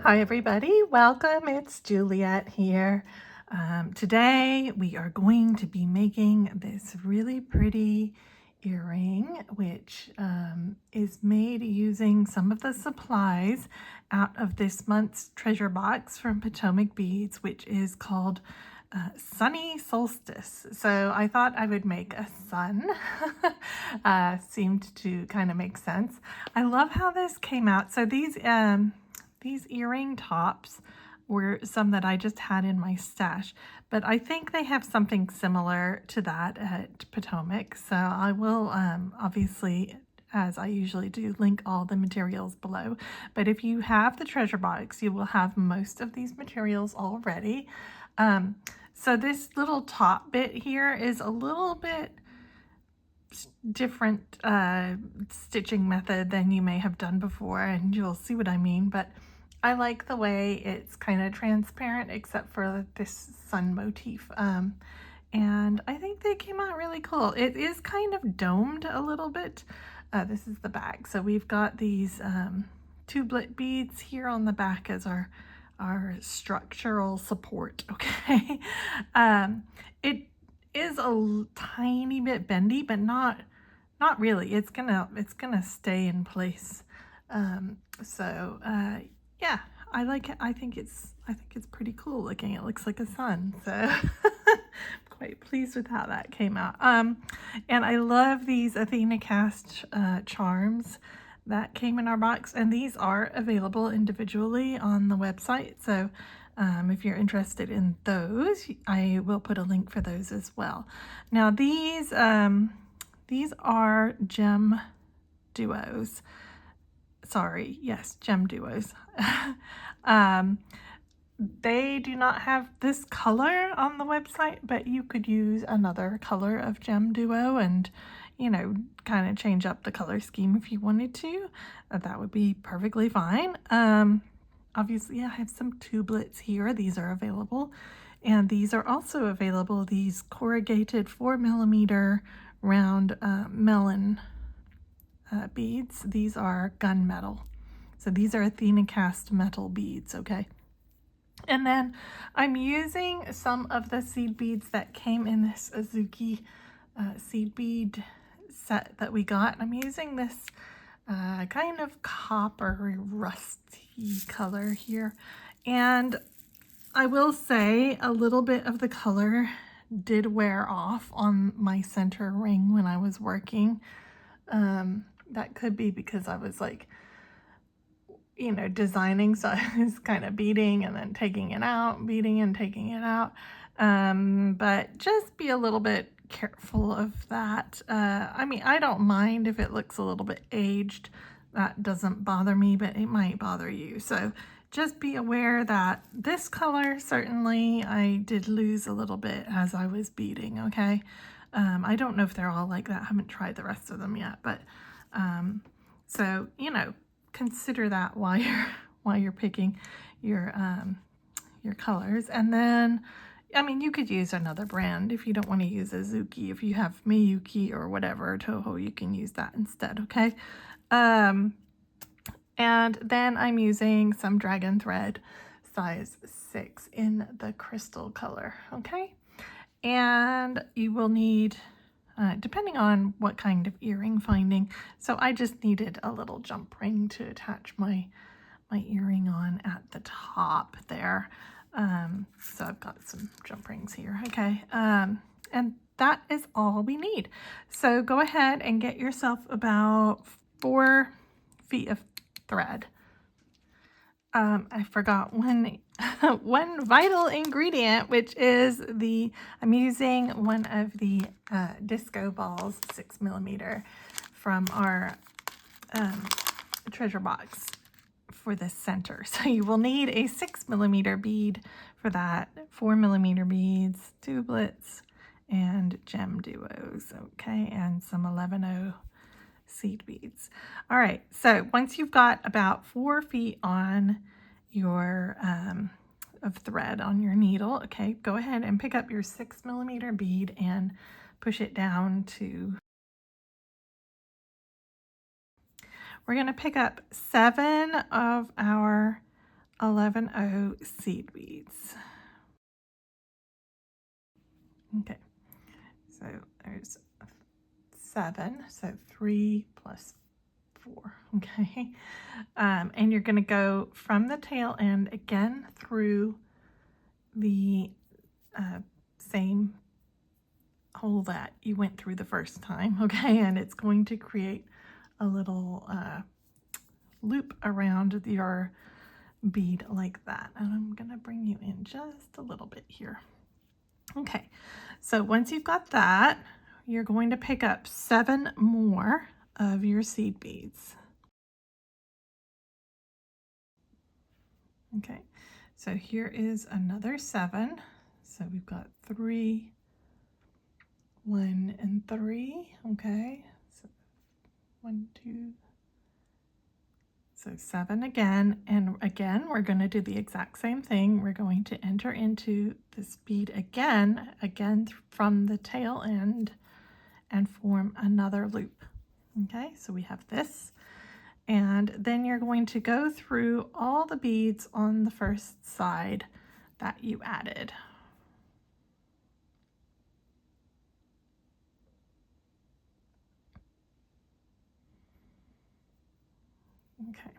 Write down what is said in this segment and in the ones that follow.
Hi everybody, welcome. It's Juliet here. Today we are going to be making this really pretty earring, which is made using some of the supplies out of this month's treasure box from Potomac Beads, which is called Sunny Solstice. So I thought I would make a sun. Seemed to kind of make sense. I love how this came out. So these earring tops were some that I just had in my stash, but I think they have something similar to that at Potomac. So I will obviously, as I usually do, link all the materials below. But if you have the treasure box, you will have most of these materials already. So this little top bit here is a little bit different stitching method than you may have done before, and you'll see what I mean. But I like the way it's kind of transparent except for this sun motif. And I think they came out really cool. It is kind of domed a little bit. This is the back. So we've got these Tubelet beads here on the back as our structural support, okay? It is a tiny bit bendy, but not really. It's gonna stay in place. Yeah, I like it. I think it's pretty cool looking. It looks like a sun, so I'm quite pleased with how that came out. And I love these Athenacast charms that came in our box, and these are available individually on the website. So if you're interested in those, I will put a link for those as well. Now these are GemDuos. Sorry, yes, GemDuos. They do not have this color on the website, but you could use another color of GemDuo and, you know, kind of change up the color scheme if you wanted to. That would be perfectly fine. Obviously, I have some tubelets here. These are available. And these are also available, these corrugated 4mm round Melon beads. These are gunmetal. So these are Athenacast metal beads, okay? And then I'm using some of the seed beads that came in this Azuki seed bead set that we got. I'm using this kind of copper rusty color here. And I will say a little bit of the color did wear off on my center ring when I was working. That could be because I was like, you know, designing, so I was kind of beading and then taking it out, beading and taking it out. But just be a little bit careful of that. I mean, I don't mind if it looks a little bit aged. That doesn't bother me, but it might bother you. So just be aware that this color, certainly I did lose a little bit as I was beading, okay? I don't know if they're all like that. I haven't tried the rest of them yet, but so, you know, consider that while you're picking your colors. And then, I mean, you could use another brand if you don't want to use Azuki. If you have Miyuki or whatever, Toho, you can use that instead, okay? And then I'm using some dragon thread size 6 in the crystal color, okay? And you will need, depending on what kind of earring finding, so I just needed a little jump ring to attach my earring on at the top there. So I've got some jump rings here, okay? And that is all we need. So go ahead and get yourself about 4 feet of thread. I forgot one vital ingredient, which is I'm using one of the disco balls, 6mm, from our treasure box for the center. So you will need a 6mm bead for that, 4mm beads, tubelets, and GemDuos, okay, and some 11/0 seed beads. All right, so once you've got about 4 feet on your of thread on your needle, okay, go ahead and pick up your 6mm bead and push it down to, we're going to pick up 7 of our 11O seed beads. Okay, so there's 7, so 3 plus 4, okay? And you're going to go from the tail end again through the same hole that you went through the first time, okay? And it's going to create a little loop around your bead like that. And I'm going to bring you in just a little bit here. Okay, so once you've got that, you're going to pick up 7 more of your seed beads. Okay, so here is another 7. So we've got 3, 1, and 3. Okay, so 1, 2, so 7 again, and again we're going to do the exact same thing. We're going to enter into this bead again from the tail end and form another loop. Okay, so we have this, and then you're going to go through all the beads on the first side that you added. Okay,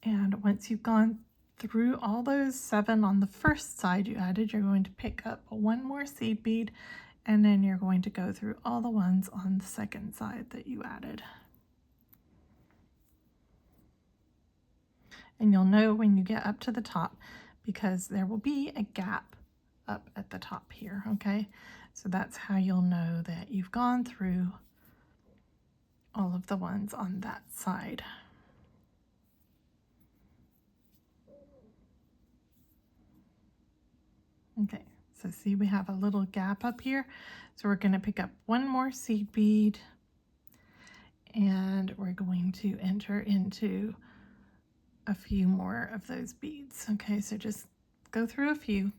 and once you've gone through all those 7 on the first side you added, you're going to pick up 1 more seed bead, and then you're going to go through all the ones on the second side that you added. And you'll know when you get up to the top because there will be a gap up at the top here, okay? So that's how you'll know that you've gone through all of the ones on that side. Okay, so see we have a little gap up here. So we're going to pick up 1 more seed bead and we're going to enter into a few more of those beads. Okay, so just go through a few.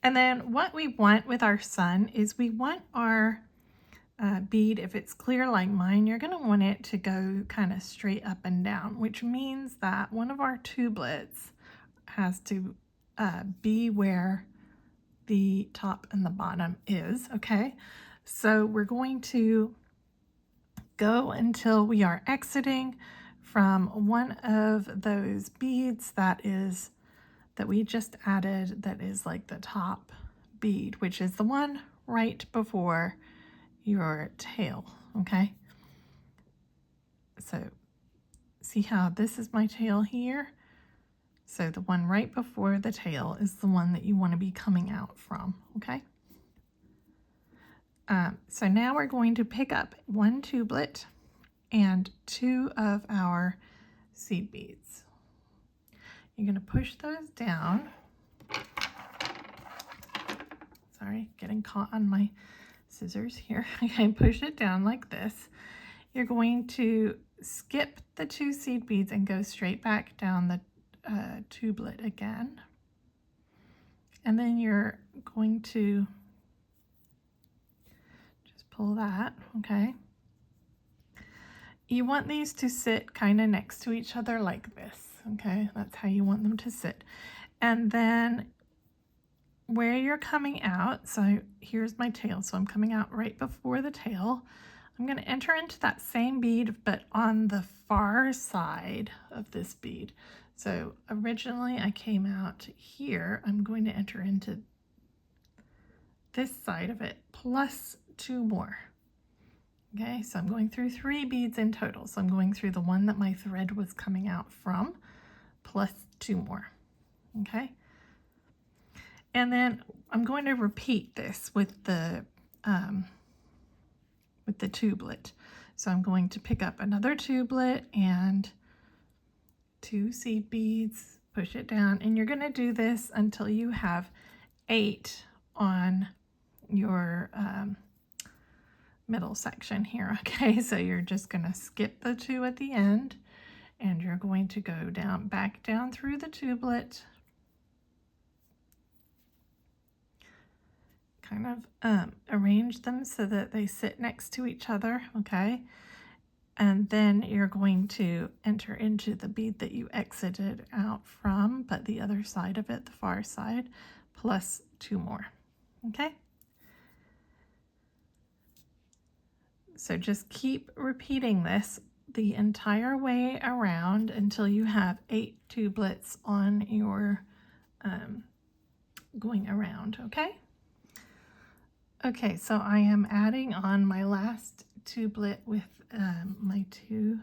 And then what we want with our sun is we want our bead, if it's clear like mine, you're going to want it to go kind of straight up and down, which means that one of our tubelets has to be where the top and the bottom is, okay? So we're going to go until we are exiting from one of those beads that we just added, that is like the top bead, which is the one right before your tail, okay? So see how this is my tail here? So the one right before the tail is the one that you want to be coming out from, okay? So now we're going to pick up 1 tublet and 2 of our seed beads. You're going to push those down. Sorry, getting caught on my scissors here. Okay, push it down like this. You're going to skip the 2 seed beads and go straight back down the tublet again. And then you're going to just pull that, okay? You want these to sit kind of next to each other like this, okay? That's how you want them to sit. And then where you're coming out, so here's my tail, so I'm coming out right before the tail. I'm going to enter into that same bead, but on the far side of this bead. So originally I came out here. I'm going to enter into this side of it plus 2 more. Okay, so I'm going through 3 beads in total. So I'm going through the one that my thread was coming out from plus 2 more. Okay, and then I'm going to repeat this with the tublet. So I'm going to pick up another tublet and 2 seed beads, push it down, and you're going to do this until you have 8 on your middle section here. Okay, so you're just going to skip the 2 at the end and you're going to go down, back down through the tublet, kind of arrange them so that they sit next to each other. Okay, And then you're going to enter into the bead that you exited out from, but the other side of it, the far side, plus 2 more, okay? So just keep repeating this the entire way around until you have 8 tubelets on your going around, okay? Okay, so I am adding on my last tublet with my 2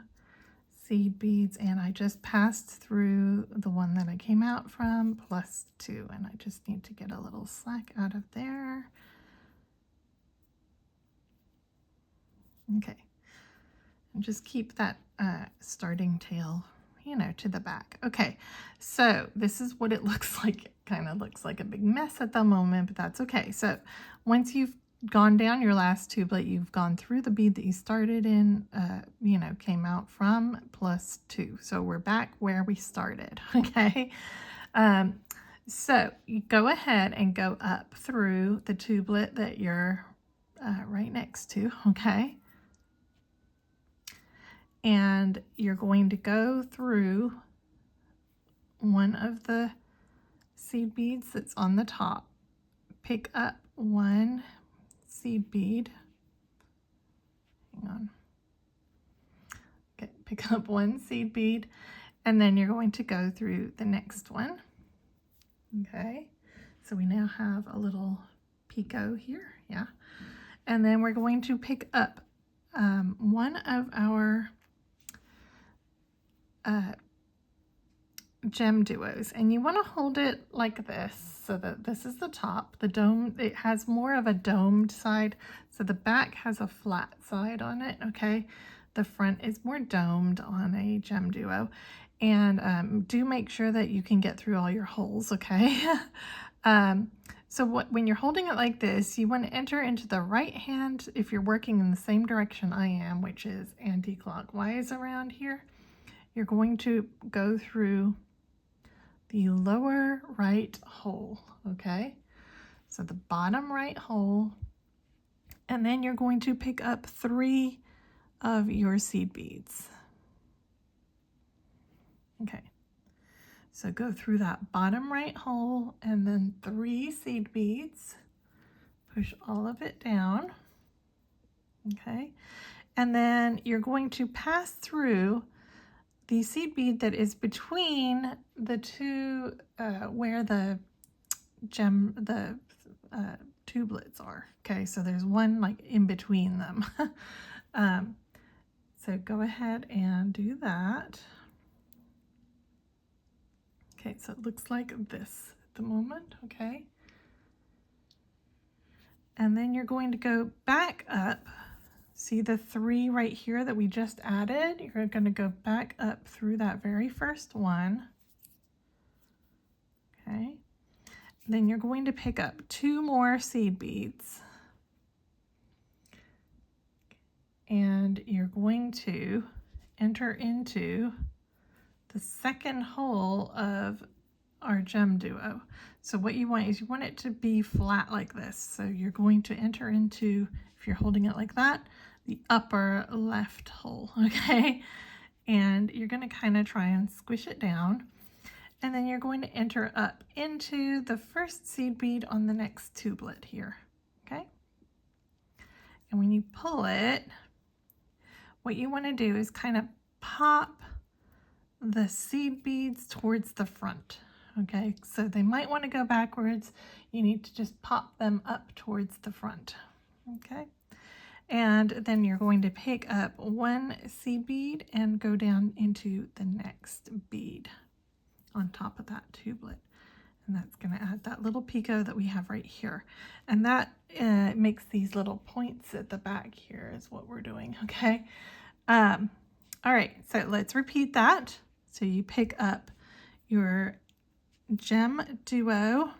seed beads, and I just passed through the one that I came out from plus 2, and I just need to get a little slack out of there. Okay, and just keep that starting tail, you know, to the back. Okay, so this is what it looks like. It kind of looks like a big mess at the moment, but that's okay. So once you've gone down your last tublet, you've gone through the bead that you started in, you know, came out from plus 2. So we're back where we started, okay? So you go ahead and go up through the tublet that you're right next to, okay? And you're going to go through one of the seed beads that's on the top. Pick up one seed bead. Hang on. Okay, pick up one seed bead, and then you're going to go through the next one. Okay, so we now have a little picot here, yeah. And then we're going to pick up one of our GemDuos, and you want to hold it like this so that this is the top. The dome, it has more of a domed side, so the back has a flat side on it, okay? The front is more domed on a GemDuo, and do make sure that you can get through all your holes, okay? So when you're holding it like this, you want to enter into the right hand if you're working in the same direction I am, which is anti-clockwise around here. You're going to go through the lower right hole, okay? So the bottom right hole, and then you're going to pick up 3 of your seed beads. Okay, so go through that bottom right hole and then 3 seed beads, push all of it down, okay? And then you're going to pass through the seed bead that is between the 2 where the tubelets are. Okay, so there's one like in between them. So go ahead and do that. Okay, so it looks like this at the moment, okay? And then you're going to go back up. See the 3 right here that we just added? You're going to go back up through that very first one. Okay. Then you're going to pick up 2 more seed beads. And you're going to enter into the second hole of our GemDuo. So what you want is you want it to be flat like this. So you're going to enter into, if you're holding it like that, the upper left hole, okay? And you're going to kind of try and squish it down. And then you're going to enter up into the first seed bead on the next tublet here, okay? And when you pull it, what you want to do is kind of pop the seed beads towards the front, okay? So they might want to go backwards. You need to just pop them up towards the front, okay? And then you're going to pick up 1 seed bead and go down into the next bead on top of that tublet. And that's going to add that little picot that we have right here. And that makes these little points at the back here is what we're doing, okay? All right, so let's repeat that. So you pick up your GemDuo.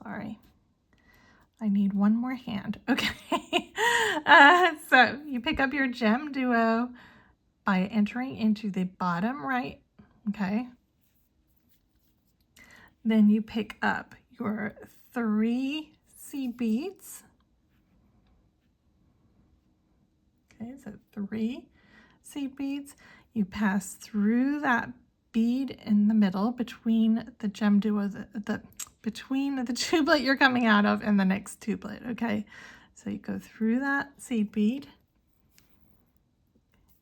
Sorry, I need one more hand. Okay, so you pick up your GemDuo by entering into the bottom right, okay? Then you pick up your 3 seed beads. Okay, so 3. seed beads, you pass through that bead in the middle between the GemDuo, between the tubelet you're coming out of and the next tubelet, okay? So you go through that seed bead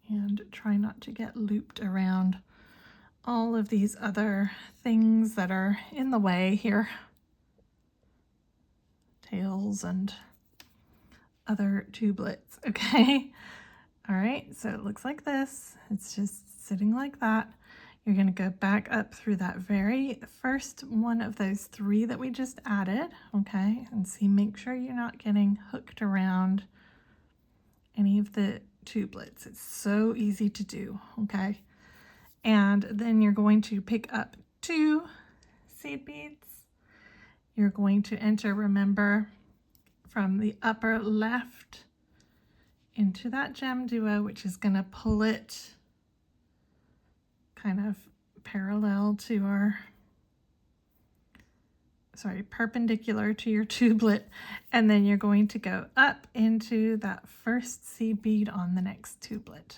and try not to get looped around all of these other things that are in the way here. Tails and other tubelets, okay? All right, so it looks like this. It's just sitting like that. You're going to go back up through that very first one of those 3 that we just added, okay? And see, make sure you're not getting hooked around any of the tubelets. It's so easy to do, okay? And then you're going to pick up 2 seed beads. You're going to enter, remember, from the upper left into that GemDuo, which is going to pull it kind of parallel to our, perpendicular to your tubelet, and then you're going to go up into that first seed bead on the next tubelet.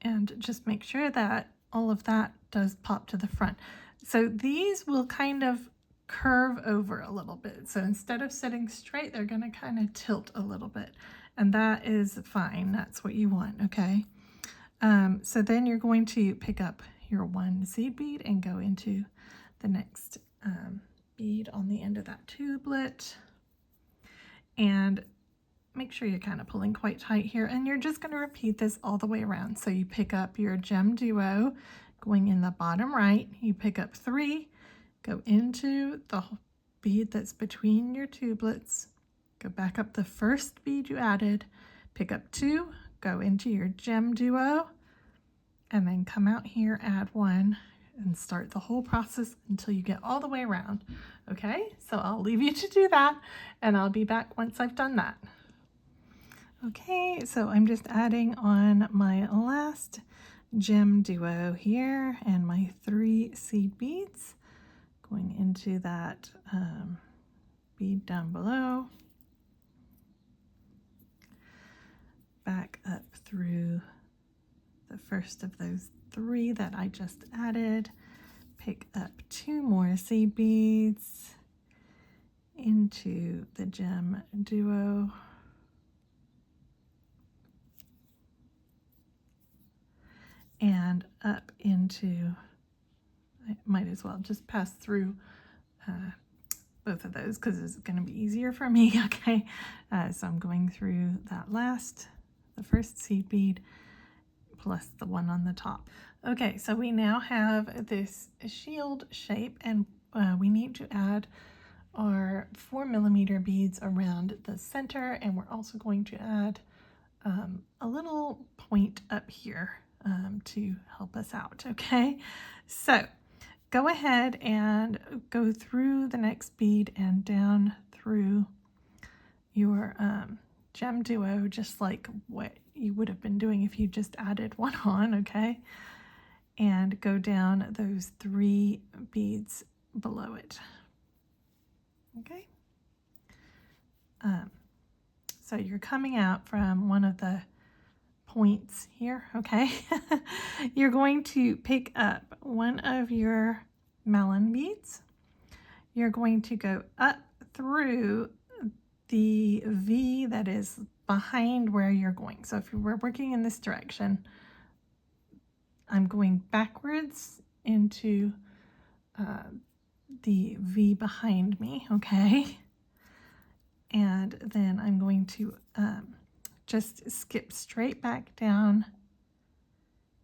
And just make sure that all of that does pop to the front. So these will kind of curve over a little bit. So instead of sitting straight, they're going to kind of tilt a little bit. And that is fine. That's what you want, okay? So then you're going to pick up your 1 seed bead and go into the next bead on the end of that tubelet. And make sure you're kind of pulling quite tight here, and you're just going to repeat this all the way around. So you pick up your GemDuo going in the bottom right, you pick up 3, go into the bead that's between your tubelets, go back up the first bead you added, pick up 2, go into your GemDuo, and then come out here, add 1, and start the whole process until you get all the way around. Okay, so I'll leave you to do that, and I'll be back once I've done that. Okay, so I'm just adding on my last GemDuo here and my 3 seed beads going into that bead down below, back up through the first of those 3 that I just added, pick up 2 more seed beads into the GemDuo, and up into, I might as well just pass through both of those because it's going to be easier for me, okay? So I'm going through that the first seed bead plus the one on the top. Okay, so we now have this shield shape, and we need to add our 4mm beads around the center, and we're also going to add a little point up here to help us out, okay? So go ahead and go through the next bead and down through your GemDuo, just like what you would have been doing if you just added 1 on, okay? And go down those 3 beads below it, okay? So you're coming out from one of the points here, okay? You're going to pick up one of your melon beads. You're going to go up through the V that is behind where you're going. So if you were working in this direction, I'm going backwards into the V behind me, okay? And then I'm going to just skip straight back down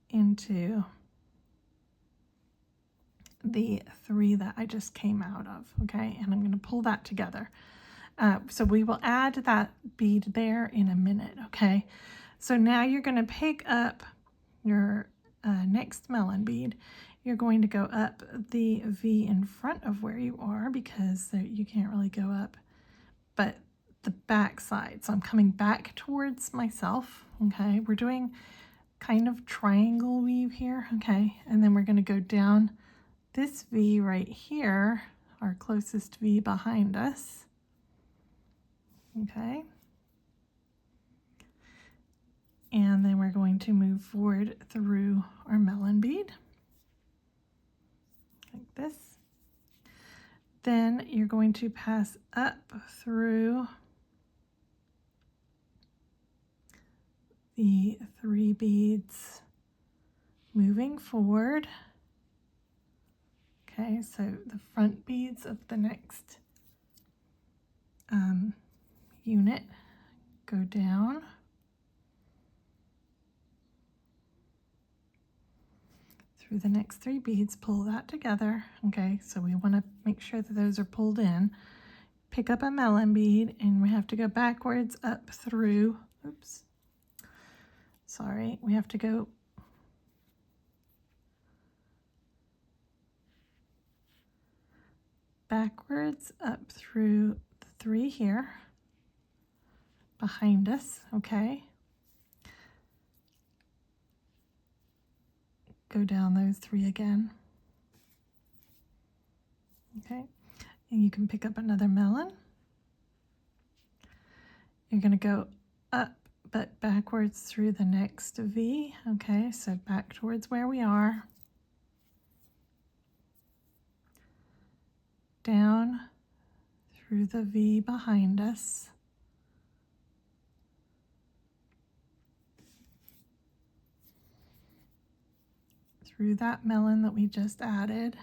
into the 3 that I just came out of, okay? And I'm going to pull that together. So we will add that bead there in a minute, okay? So now you're going to pick up your next melon bead. You're going to go up the V in front of where you are because you can't really go up, but the back side. So I'm coming back towards myself, okay? We're doing kind of triangle weave here, okay? And then we're going to go down this V right here, our closest V behind us. Okay. And then we're going to move forward through our melon bead, like this. Then you're going to pass up through the 3 beads, moving forward. Okay, so the front beads of the next unit go down. Through the next 3 beads, pull that together. Okay, so we want to make sure that those are pulled in. Pick up a melon bead, and we have to go backwards up through, oops, sorry, we have to go backwards up through the 3 here behind us. Okay, go down those 3 again. Okay, and you can pick up another melon. You're going to go up but backwards through the next V. Okay, so back towards where we are. Down through the V behind us. Through that melon that we just added.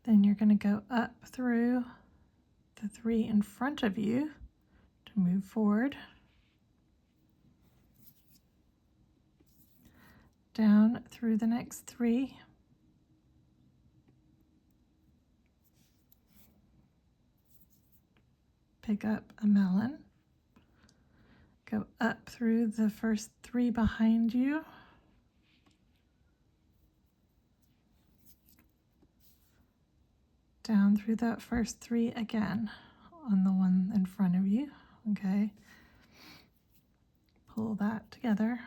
Then you're going to go up through the 3 in front of you to move forward. Down through the next 3. Pick up a melon. Go up through the first 3 behind you. Down through that first 3 again on the one in front of you. Okay. Pull that together.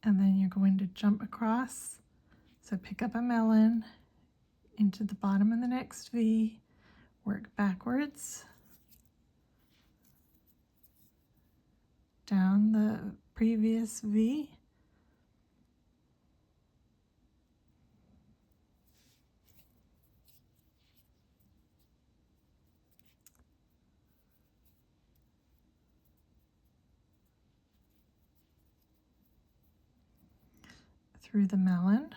And then you're going to jump across. So pick up a melon into the bottom of the next V, work backwards, down the previous V, through the melon.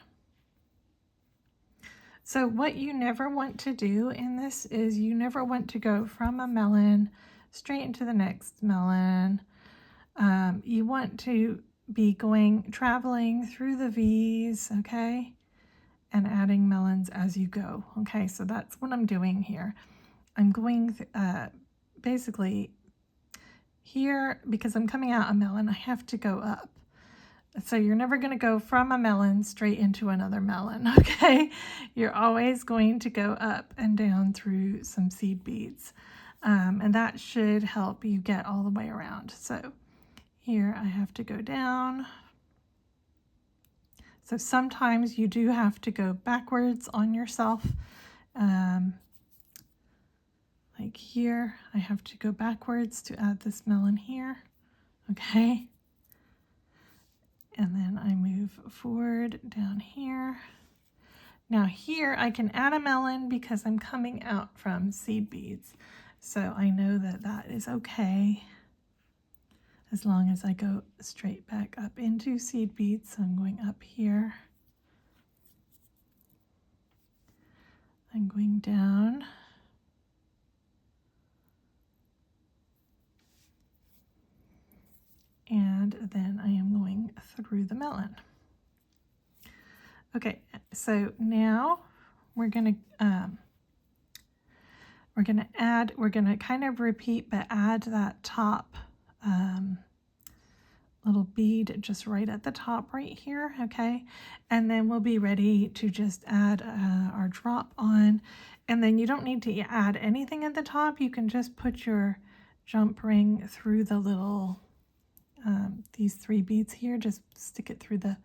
So what you never want to do in this is you never want to go from a melon straight into the next melon. You want to be traveling through the V's, okay, and adding melons as you go. Okay, so that's what I'm doing here. I'm going basically here, because I'm coming out a melon, I have to go up. So you're never going to go from a melon straight into another melon, okay? You're always going to go up and down through some seed beads. And that should help you get all the way around. So here I have to go down. So sometimes you do have to go backwards on yourself. Like here, I have to go backwards to add this melon here, okay? And then I move forward down here. Now here I can add a melon because I'm coming out from seed beads. So I know that that is okay as long as I go straight back up into seed beads. So I'm going up here. I'm going down. And then I am going through the melon. Okay, so now we're gonna kind of repeat, but add that top little bead just right at the top right here, okay? And then we'll be ready to just add our drop on. And then you don't need to add anything at the top. You can just put your jump ring through the little these 3 beads here, just stick it through the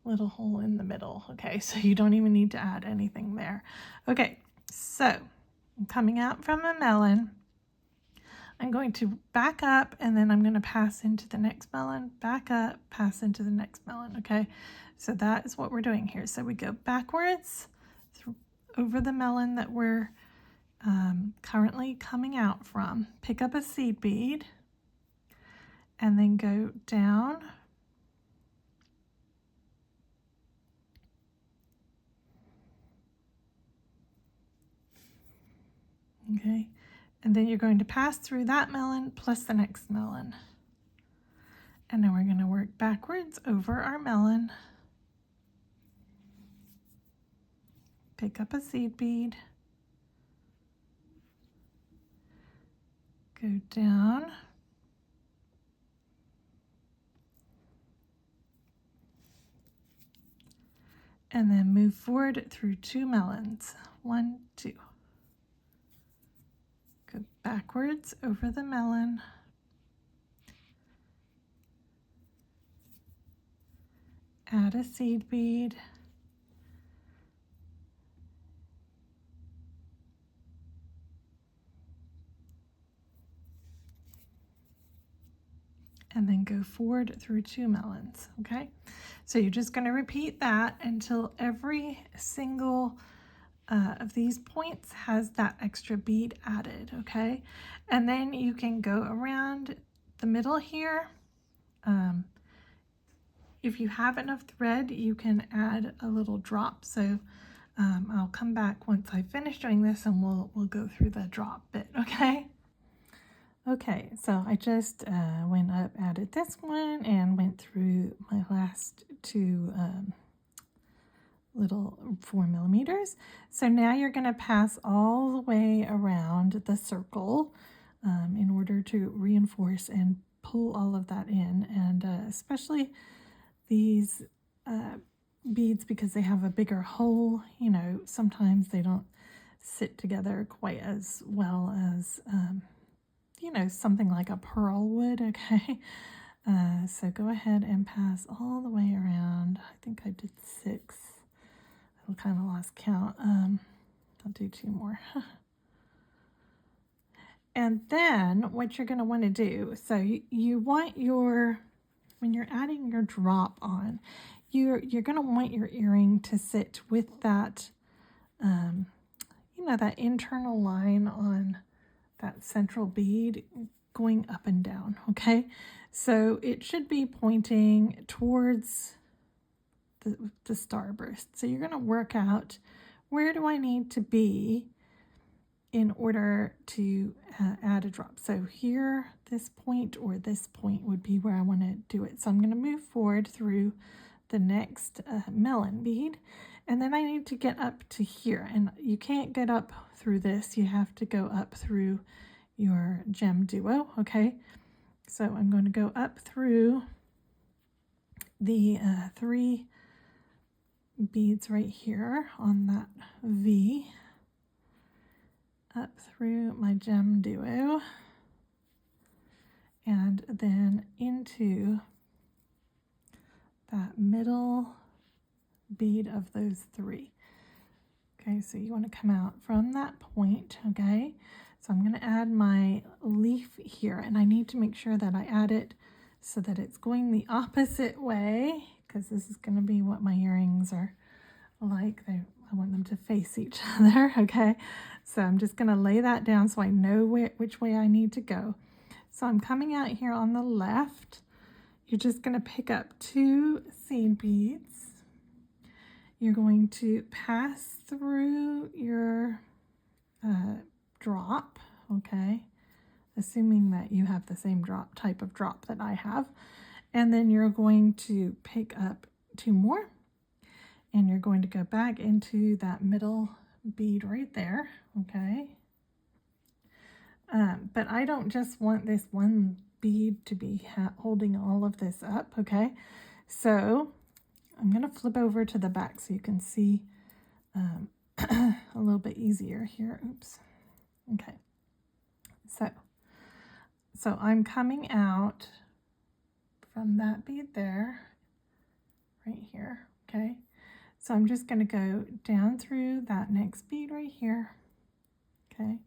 little hole in the middle. Okay, so you don't even need to add anything there. Okay, so I'm coming out from a melon. I'm going to back up, and then I'm going to pass into the next melon, back up, pass into the next melon. Okay, so that is what we're doing here. So we go backwards over the melon that we're currently coming out from, pick up a seed bead, and then go down, okay, and then you're going to pass through that melon plus the next melon, and then we're going to work backwards over our melon, pick up a seed bead, go down, and then move forward through 2 melons. 1, 2. Go backwards over the melon, add a seed bead, and then go forward through 2 melons. Okay, so you're just going to repeat that until every single of these points has that extra bead added. Okay, and then you can go around the middle here. If you have enough thread, you can add a little drop. So I'll come back once I finish doing this, and we'll go through the drop bit. Okay. Okay, so I just went up, added this one, and went through my last 2 little 4 millimeters. So now you're going to pass all the way around the circle in order to reinforce and pull all of that in, and especially these beads, because they have a bigger hole, you know, sometimes they don't sit together quite as well as you know, something like a pearl would. Okay, so go ahead and pass all the way around. I think I did 6. I kind of lost count. I'll do 2 more. And then what you're going to want to do, so you want your, when you're adding your drop on, you're going to want your earring to sit with that, you know, that internal line on that central bead going up and down. Okay, so it should be pointing towards the starburst. So you're going to work out, where do I need to be in order to add a drop? So here, this point or this point would be where I want to do it. So I'm going to move forward through the next melon bead, and then I need to get up to here, and you can't get up through this, you have to go up through your GemDuo. Okay, so I'm going to go up through the 3 beads right here on that V, up through my GemDuo, and then into that middle bead of those 3. Okay, so you want to come out from that point. Okay, so I'm going to add my leaf here, and I need to make sure that I add it so that it's going the opposite way, because this is going to be what my earrings are like. I want them to face each other. Okay, so I'm just going to lay that down so I know which way I need to go. So I'm coming out here on the left. You're just going to pick up 2 seed beads. You're going to pass through your drop, okay, assuming that you have the same type of drop that I have. And then you're going to pick up 2 more, and you're going to go back into that middle bead right there, okay. But I don't just want this one bead to be holding all of this up. Okay, so I'm going to flip over to the back so you can see a little bit easier here. Oops. Okay, so I'm coming out from that bead there, right here, okay? So I'm just going to go down through that next bead right here, okay?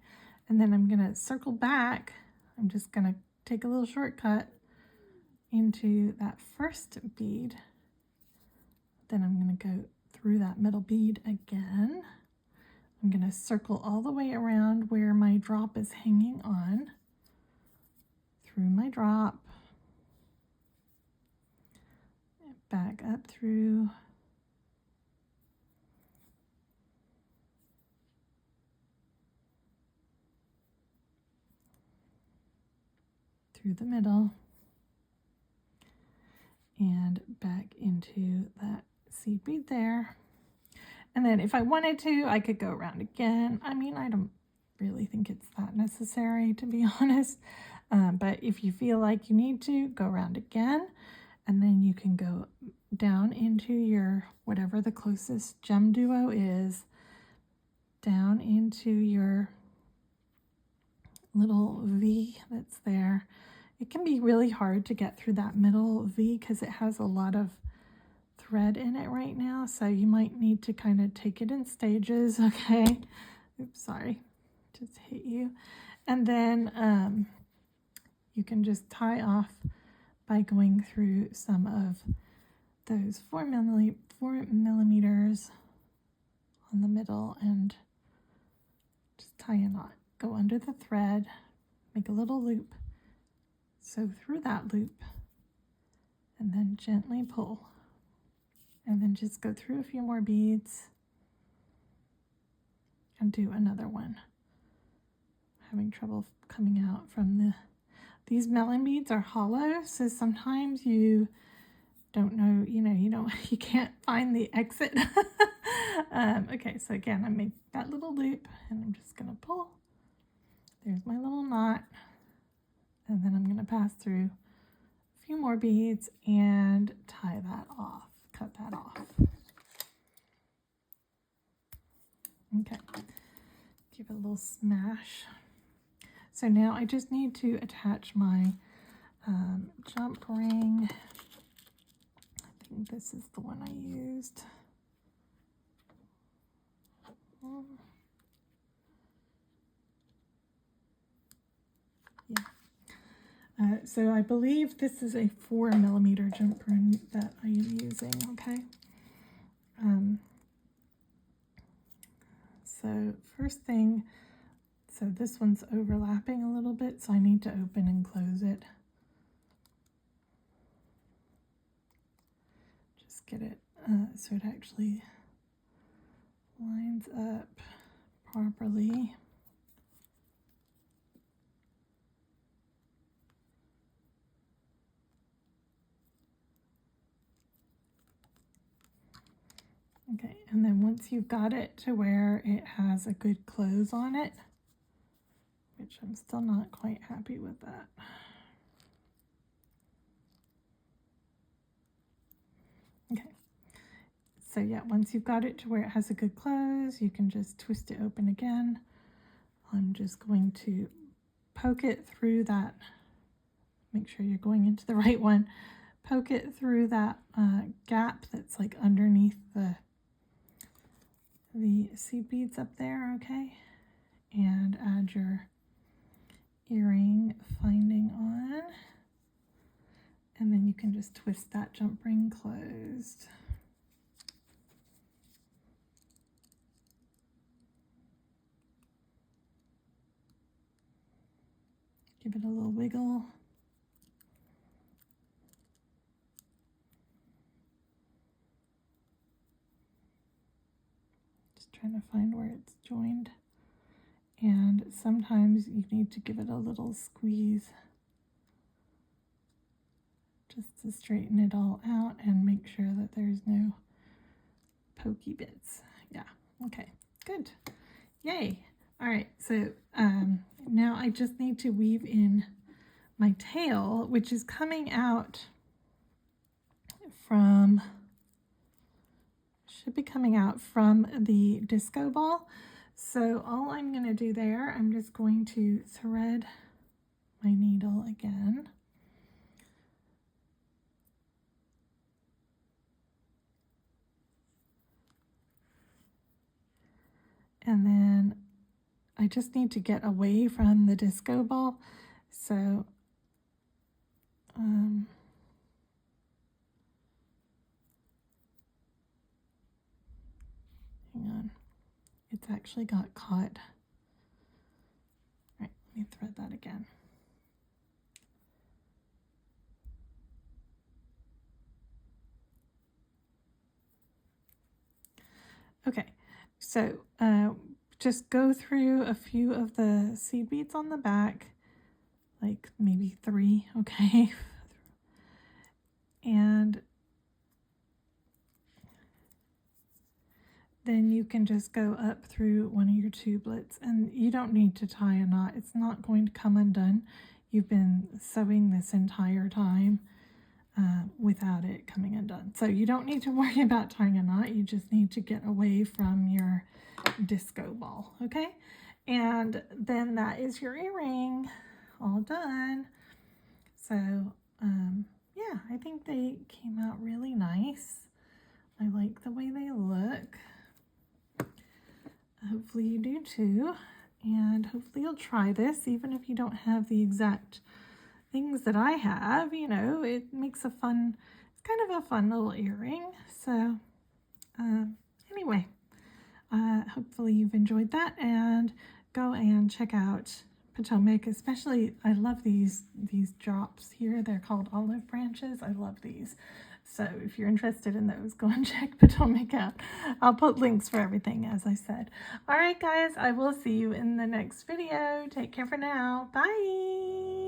And then I'm going to circle back. I'm just going to take a little shortcut into that first bead. Then I'm going to go through that middle bead again. I'm going to circle all the way around where my drop is hanging on, through my drop, back up through, through the middle, and back into that seed bead there. And then if I wanted to, I could go around again. I mean, I don't really think it's that necessary, to be honest. But if you feel like you need to, go around again. And then you can go down into your, whatever the closest GemDuo is, down into your little V that's there. It can be really hard to get through that middle V because it has a lot of thread in it right now, so you might need to kind of take it in stages, okay? Oops, sorry, just hit you. And then you can just tie off by going through some of those 4 millimeters on the middle and just tie a knot. Go under the thread, make a little loop, sew through that loop, and then gently pull. And then just go through a few more beads and do another one. Having trouble coming out from these melon beads are hollow, so sometimes you don't know, you can't find the exit. Okay, so again, I made that little loop and I'm just gonna pull. There's my little knot. And then I'm gonna pass through a few more beads and tie that off. Cut that off. Okay, give it a little smash. So now I just need to attach my jump ring. I think this is the one I used. Yeah. So I believe this is a 4 millimeter jump ring that I am using, okay? So first thing, so this one's overlapping a little bit, so I need to open and close it. Just get it so it actually lines up properly. Okay, and then once you've got it to where it has a good close on it, which I'm still not quite happy with that. Okay, so yeah, once you've got it to where it has a good close, you can just twist it open again. I'm just going to poke it through that, make sure you're going into the right one, poke it through that gap that's like underneath the seed beads up there, okay? And add your earring finding on. And then you can just twist that jump ring closed. Give it a little wiggle. Just trying to find where it's joined. And sometimes you need to give it a little squeeze just to straighten it all out and make sure that there's no pokey bits. Yeah, okay, good. Yay. All right, so now I just need to weave in my tail, which is coming out from, should be coming out from the disco ball. So all I'm going to do there, I'm just going to thread my needle again. And then I just need to get away from the disco ball. So, hang on. It's actually got caught. All right, let me thread that again. Okay, so just go through a few of the seed beads on the back, like maybe 3, okay? And then you can just go up through one of your tubelets, and you don't need to tie a knot. It's not going to come undone. You've been sewing this entire time without it coming undone. So you don't need to worry about tying a knot. You just need to get away from your disco ball, okay? And then that is your earring all done. So yeah, I think they came out really nice. I like the way they look. Hopefully you do too, and hopefully you'll try this even if you don't have the exact things that I have. You know, it makes a fun, it's kind of a fun little earring. So anyway, hopefully you've enjoyed that, and go and check out Potomac. Especially, I love these drops here. They're called olive branches. I love these. So if you're interested in those, go and check Potomac out. I'll put links for everything, as I said. All right, guys, I will see you in the next video. Take care for now. Bye.